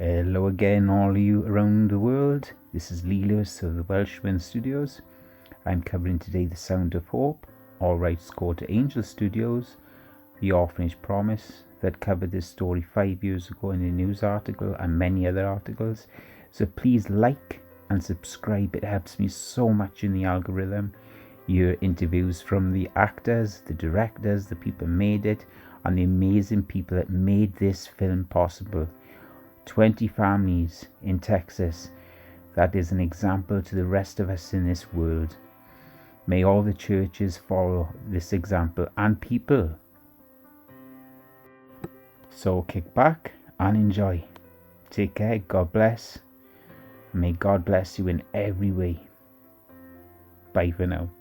Hello again, all of you around the world. This is Lee Lewis of the Welshman Studios. I'm covering today The Sound of Hope. All rights go to Angel Studios, The Orphanage Promise, that covered this story 5 years ago in a news article and many other articles. So please like and subscribe. It helps me so much in the algorithm. Your interviews from the actors, the directors, the people who made it, and the amazing people that made this film possible. 20 families in Texas. That is an example to the rest of us in this world. May all the churches follow this example and people. So kick back and enjoy. Take care. God bless. May God bless you in every way. Bye for now.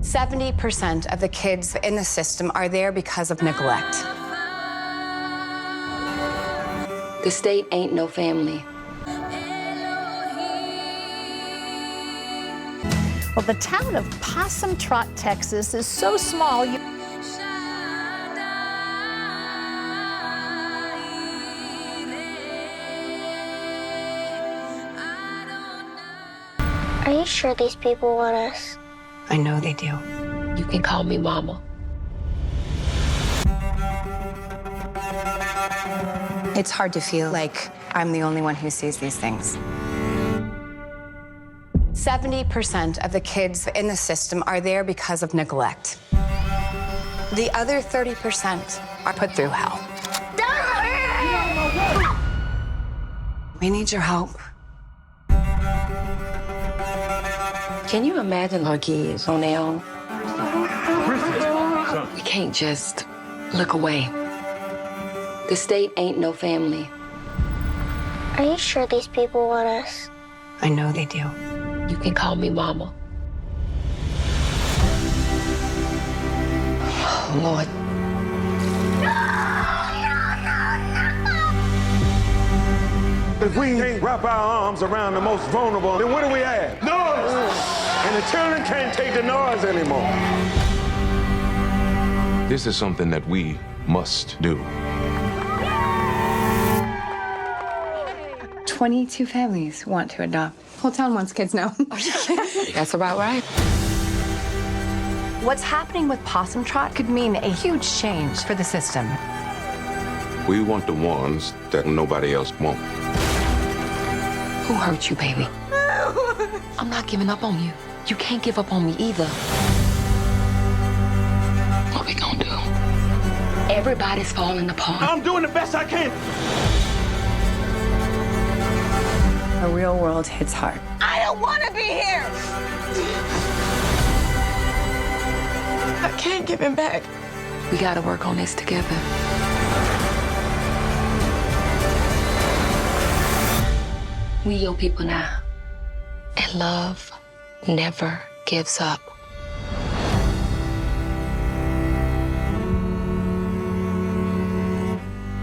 70% of the kids in the system are there because of neglect. The state ain't no family. Well, the town of Possum, Trot, Texas is so small. Are you sure these people want us? I know they do. You can call me Mama. It's hard to feel like I'm the only one who sees these things. 70% of the kids in the system are there because of neglect. The other 30% are put through hell. We need your help. Can you imagine our kids on their own? We can't just look away. The state ain't no family. Are you sure these people want us? I know they do. You can call me Mama. Oh, Lord. If we can't wrap our arms around the most vulnerable, then what do we have? Noise! And the children can't take the noise anymore. This is something that we must do. 22 families want to adopt. Whole town wants kids now. That's about right. What's happening with Possum Trot could mean a huge change for the system. We want the ones that nobody else won't. Who hurt you, baby? I'm not giving up on you. You can't give up on me either. What we gonna do? Everybody's falling apart. I'm doing the best I can. The real world hits hard. I don't want to be here. I can't give him back. We gotta work on this together. We your people now. And love never gives up.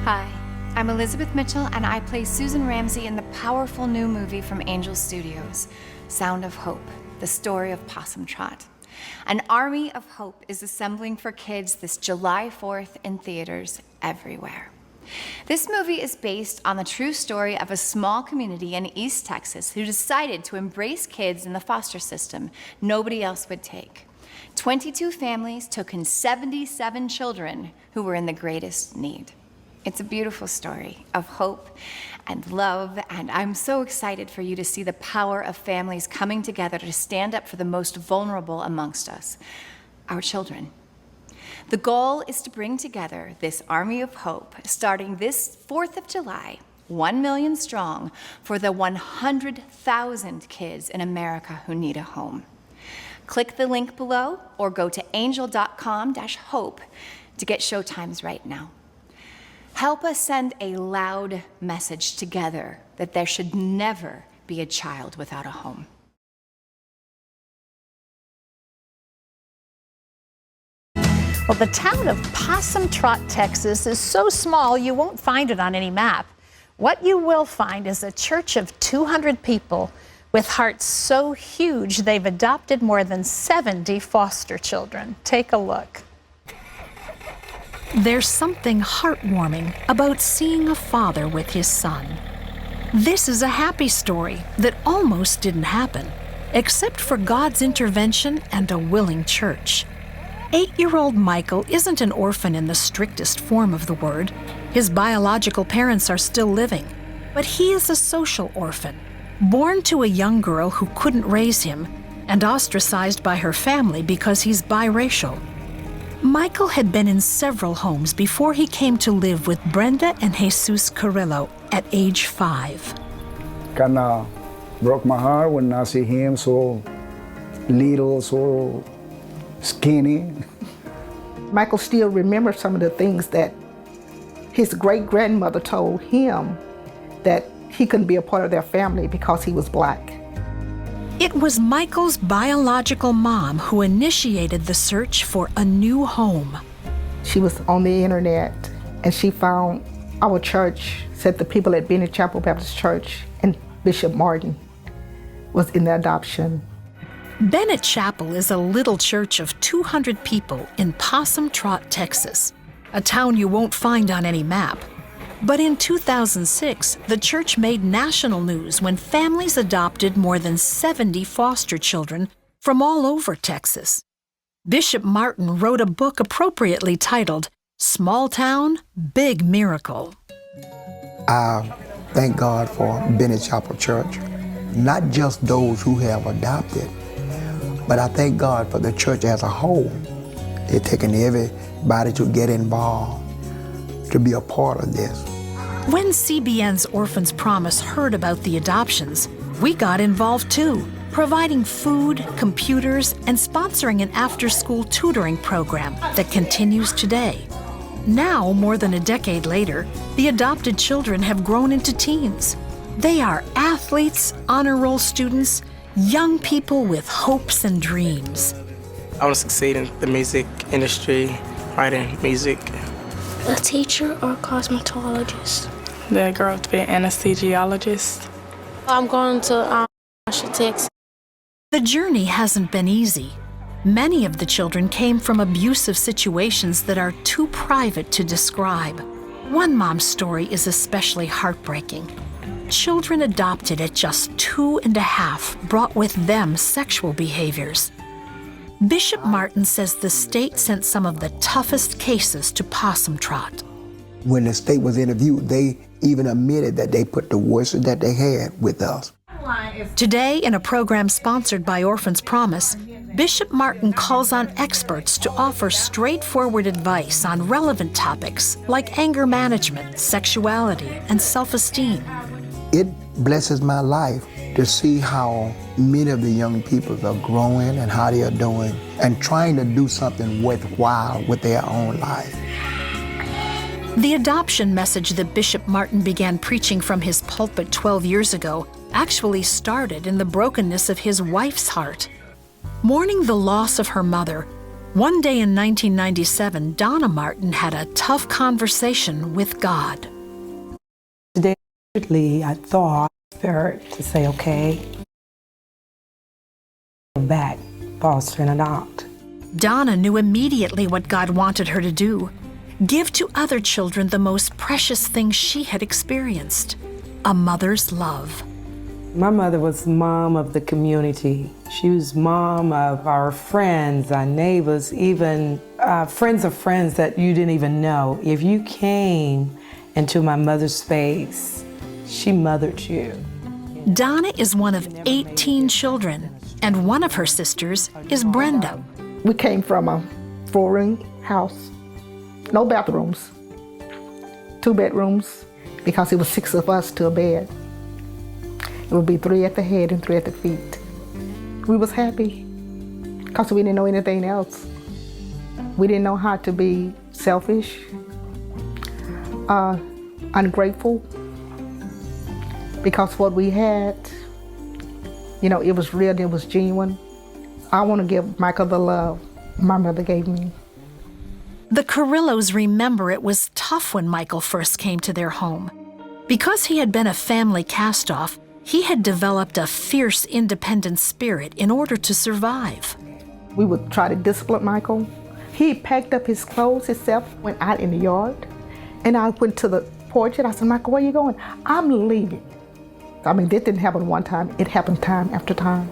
Hi, I'm Elizabeth Mitchell, and I play Susan Ramsey in the powerful new movie from Angel Studios, Sound of Hope, the story of Possum Trot. An army of hope is assembling for kids this July 4th in theaters everywhere. This movie is based on the true story of a small community in East Texas who decided to embrace kids in the foster system nobody else would take. 22 families took in 77 children who were in the greatest need. It's a beautiful story of hope and love, and I'm so excited for you to see the power of families coming together to stand up for the most vulnerable amongst us, our children. The goal is to bring together this army of hope, starting this 4th of July, 1 million strong, for the 100,000 kids in America who need a home. Click the link below or go to angel.com/hope to get showtimes right now. Help us send a loud message together that there should never be a child without a home. Well, the town of Possum, Trot, Texas is so small you won't find it on any map. What you will find is a church of 200 people with hearts so huge they've adopted more than 70 foster children. Take a look. There's something heartwarming about seeing a father with his son. This is a happy story that almost didn't happen, except for God's intervention and a willing church. 8-year-old Michael isn't an orphan in the strictest form of the word. His biological parents are still living, but he is a social orphan, born to a young girl who couldn't raise him and ostracized by her family because he's biracial. Michael had been in several homes before he came to live with Brenda and Jesus Carrillo at age 5. Kinda broke my heart when I see him so little, so skinny. Michael still remembers some of the things that his great-grandmother told him, that he couldn't be a part of their family because he was black. It was Michael's biological mom who initiated the search for a new home. She was on the internet and she found our church, said the people at Bennett Chapel Baptist Church and Bishop Martin was in the adoption. Bennett Chapel is a little church of 200 people in Possum, Trot, Texas, a town you won't find on any map. But in 2006, the church made national news when families adopted more than 70 foster children from all over Texas. Bishop Martin wrote a book appropriately titled, Small Town, Big Miracle. I thank God for Bennett Chapel Church, not just those who have adopted, but I thank God for the church as a whole. They're taking everybody to get involved, to be a part of this. When CBN's Orphans Promise heard about the adoptions, we got involved too, providing food, computers, and sponsoring an after-school tutoring program that continues today. Now, more than a decade later, the adopted children have grown into teens. They are athletes, honor roll students, young people with hopes and dreams. I want to succeed in the music industry, writing music. A teacher or a cosmetologist? Then I grow up to be an anesthesiologist. I'm going to Texas. The journey hasn't been easy. Many of the children came from abusive situations that are too private to describe. One mom's story is especially heartbreaking. Children adopted at just 2.5 brought with them sexual behaviors. Bishop Martin says the state sent some of the toughest cases to Possum Trot. When the state was interviewed, they even admitted that they put the worst that they had with us. Today, in a program sponsored by Orphans Promise, Bishop Martin calls on experts to offer straightforward advice on relevant topics like anger management, sexuality, and self-esteem. It blesses my life to see how many of the young people are growing and how they are doing and trying to do something worthwhile with their own life. The adoption message that Bishop Martin began preaching from his pulpit 12 years ago actually started in the brokenness of his wife's heart. Mourning the loss of her mother, one day in 1997, Donna Martin had a tough conversation with God. Today, I thought to say, okay, back, foster and adopt. Donna knew immediately what God wanted her to do: give to other children the most precious thing she had experienced, a mother's love. My mother was mom of the community. She was mom of our friends, our neighbors, even friends of friends that you didn't even know. If you came into my mother's space, she mothered you. Donna is one of 18 children, and one of her sisters is Brenda. We came from a 4-room house, no bathrooms, 2 bedrooms, because it was 6 of us to a bed. It would be 3 at the head and 3 at the feet. We was happy because we didn't know anything else. We didn't know how to be selfish, ungrateful, because what we had, it was real, it was genuine. I want to give Michael the love my mother gave me. The Carrillos remember it was tough when Michael first came to their home. Because he had been a family cast-off, he had developed a fierce, independent spirit in order to survive. We would try to discipline Michael, He packed up his clothes himself, went out in the yard, and I went to the porch and I said, Michael, where are you going? I'm leaving. I mean, this didn't happen one time, it happened time after time.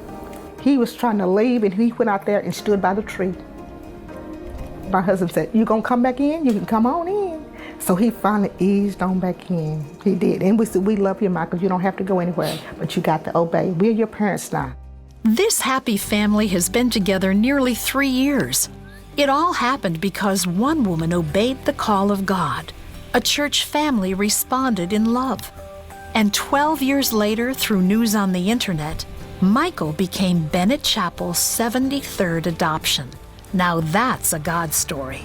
He was trying to leave and he went out there and stood by the tree. My husband said, you gonna come back in? You can come on in. So he finally eased on back in. He did. And we said, we love you, Michael. You don't have to go anywhere, but you got to obey. We're your parents now. This happy family has been together nearly 3 years. It all happened because one woman obeyed the call of God. A church family responded in love. And 12 years later, through news on the internet, Michael became Bennett Chapel's 73rd adoption. Now that's a God story.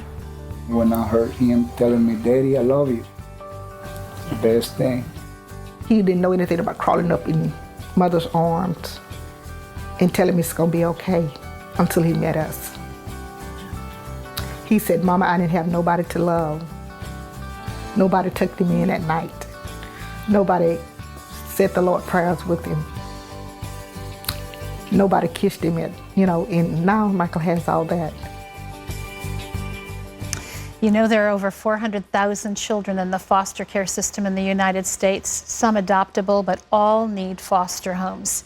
When I heard him telling me, Daddy, I love you, it's the best thing. He didn't know anything about crawling up in mother's arms and telling me it's gonna be okay until he met us. He said, Mama, I didn't have nobody to love. Nobody tucked him in at night. Nobody said the Lord prayers with him. Nobody kissed him, and now Michael has all that. You know, there are over 400,000 children in the foster care system in the United States, some adoptable, but all need foster homes.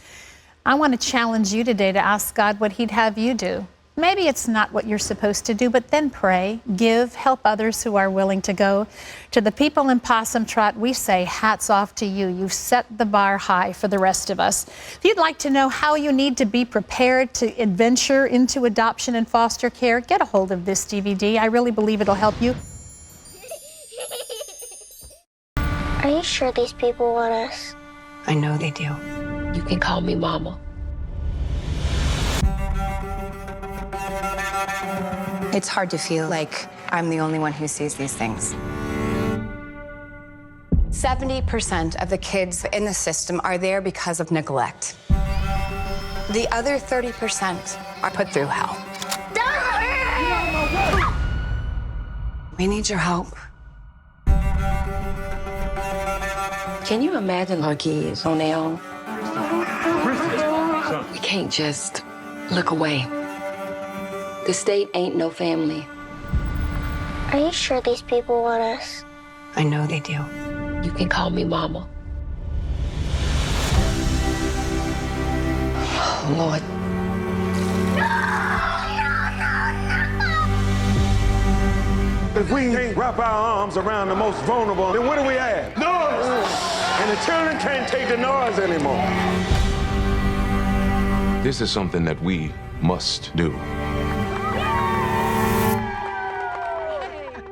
I want to challenge you today to ask God what He'd have you do. Maybe it's not what you're supposed to do, but then pray, give, help others who are willing to go. To the people in Possum Trot, we say hats off to you. You've set the bar high for the rest of us. If you'd like to know how you need to be prepared to adventure into adoption and foster care, get a hold of this DVD. I really believe it'll help you. Are you sure these people want us? I know they do. You can call me Mama. It's hard to feel like I'm the only one who sees these things. 70% of the kids in the system are there because of neglect. The other 30% are put through hell. We need your help. Can you imagine our kids on their own? We can't just look away. The state ain't no family. Are you sure these people want us? I know they do. You can call me Mama. Oh, Lord. If we can't wrap our arms around the most vulnerable, then what do we have? Noise! And the children can't take the noise anymore. This is something that we must do.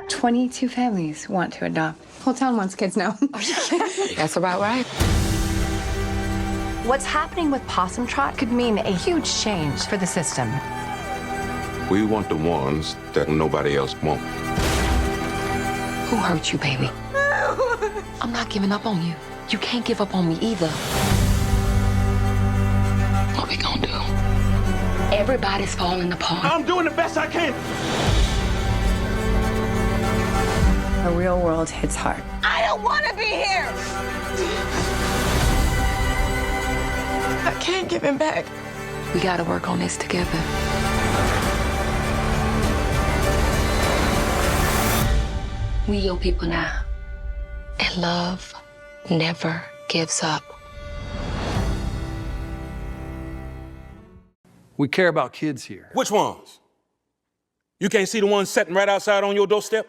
22 families want to adopt. Whole town wants kids now. That's about right. What's happening with Possum Trot could mean a huge change for the system. We want the ones that nobody else won't. Who hurt you, baby? I'm not giving up on you. You can't give up on me either. What we gonna do? Everybody's falling apart. I'm doing the best I can. The real world hits hard. I don't want to be here. I can't give him back. We gotta work on this together. We your people now. And love never gives up. We care about kids here. Which ones? You can't see the ones sitting right outside on your doorstep?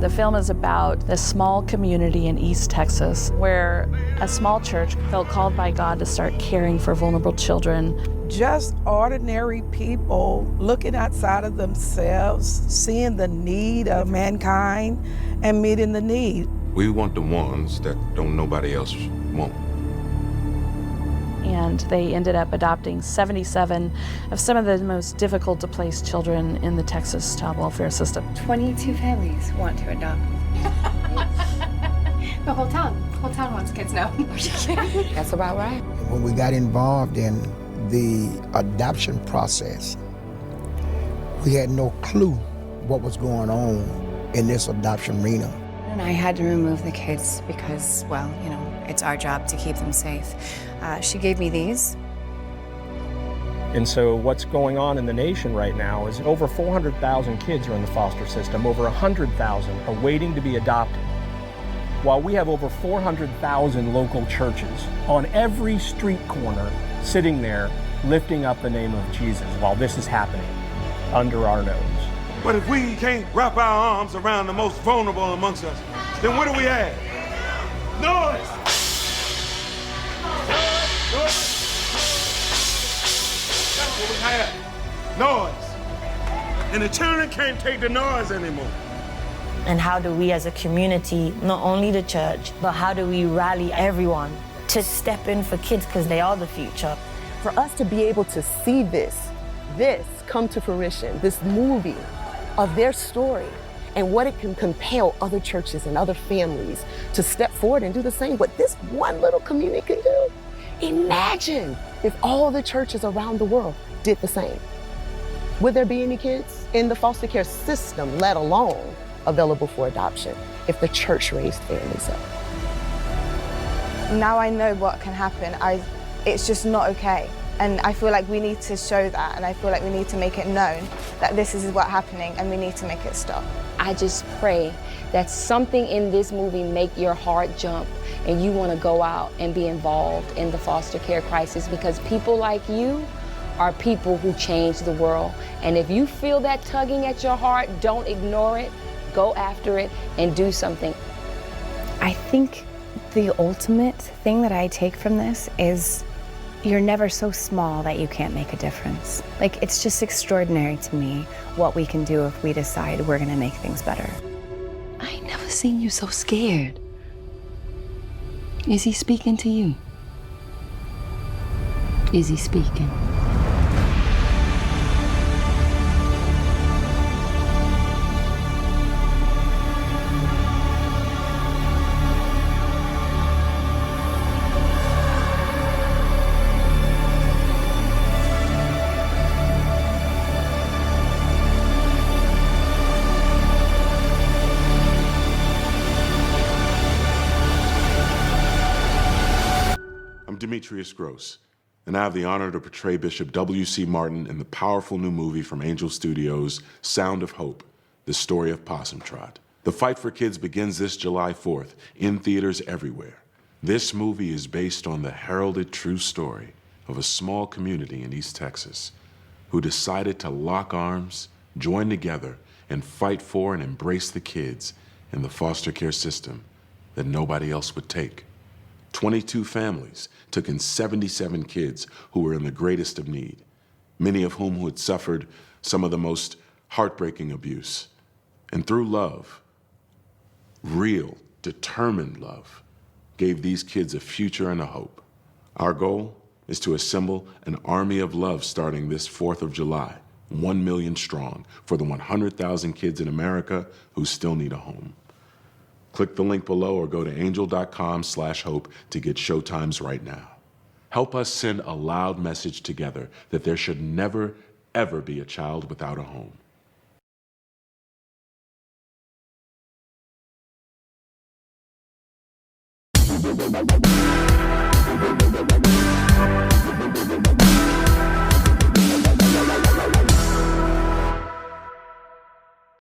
The film is about a small community in East Texas where a small church felt called by God to start caring for vulnerable children. Just ordinary people looking outside of themselves, seeing the need of mankind and meeting the need. We want the ones that don't nobody else want. And they ended up adopting 77 of some of the most difficult to place children in the Texas child welfare system. 22 families want to adopt. The whole town wants kids now. That's about right. When we got involved in the adoption process, we had no clue what was going on in this adoption arena. And I had to remove the kids because, well, you know, it's our job to keep them safe. She gave me these. And so what's going on in the nation right now is over 400,000 kids are in the foster system. Over 100,000 are waiting to be adopted. While we have over 400,000 local churches on every street corner sitting there lifting up the name of Jesus while this is happening under our nose. But if we can't wrap our arms around the most vulnerable amongst us, then what do we have? Noise! That's what we have. Noise. And the children can't take the noise anymore. And how do we as a community, not only the church, but how do we rally everyone to step in for kids because they are the future? For us to be able to see this come to fruition, this movie of their story and what it can compel other churches and other families to step forward and do the same, what this one little community can do. Imagine if all the churches around the world did the same. Would there be any kids in the foster care system, let alone available for adoption, if the church raised families up? Now I know what can happen. It's just not okay. And I feel like we need to show that, and I feel like we need to make it known that this is what's happening and we need to make it stop. I just pray that something in this movie make your heart jump and you want to go out and be involved in the foster care crisis, because people like you are people who change the world. And if you feel that tugging at your heart, don't ignore it, go after it and do something. I think the ultimate thing that I take from this is you're never so small that you can't make a difference. Like, it's just extraordinary to me what we can do if we decide we're gonna make things better. I ain't never seen you so scared. Is he speaking to you? Is he speaking? Demetrius Gross, and I have the honor to portray Bishop W.C. Martin in the powerful new movie from Angel Studios, Sound of Hope, the story of Possum Trot. The fight for kids begins this July 4th in theaters everywhere. This movie is based on the heralded true story of a small community in East Texas who decided to lock arms, join together, and fight for and embrace the kids in the foster care system that nobody else would take. 22 families took in 77 kids who were in the greatest of need, many of whom had suffered some of the most heartbreaking abuse. And through love, real, determined love, gave these kids a future and a hope. Our goal is to assemble an army of love starting this 4th of July, 1 million strong, for the 100,000 kids in America who still need a home. Click the link below or go to angel.com/hope to get showtimes right now. Help us send a loud message together that there should never, ever be a child without a home.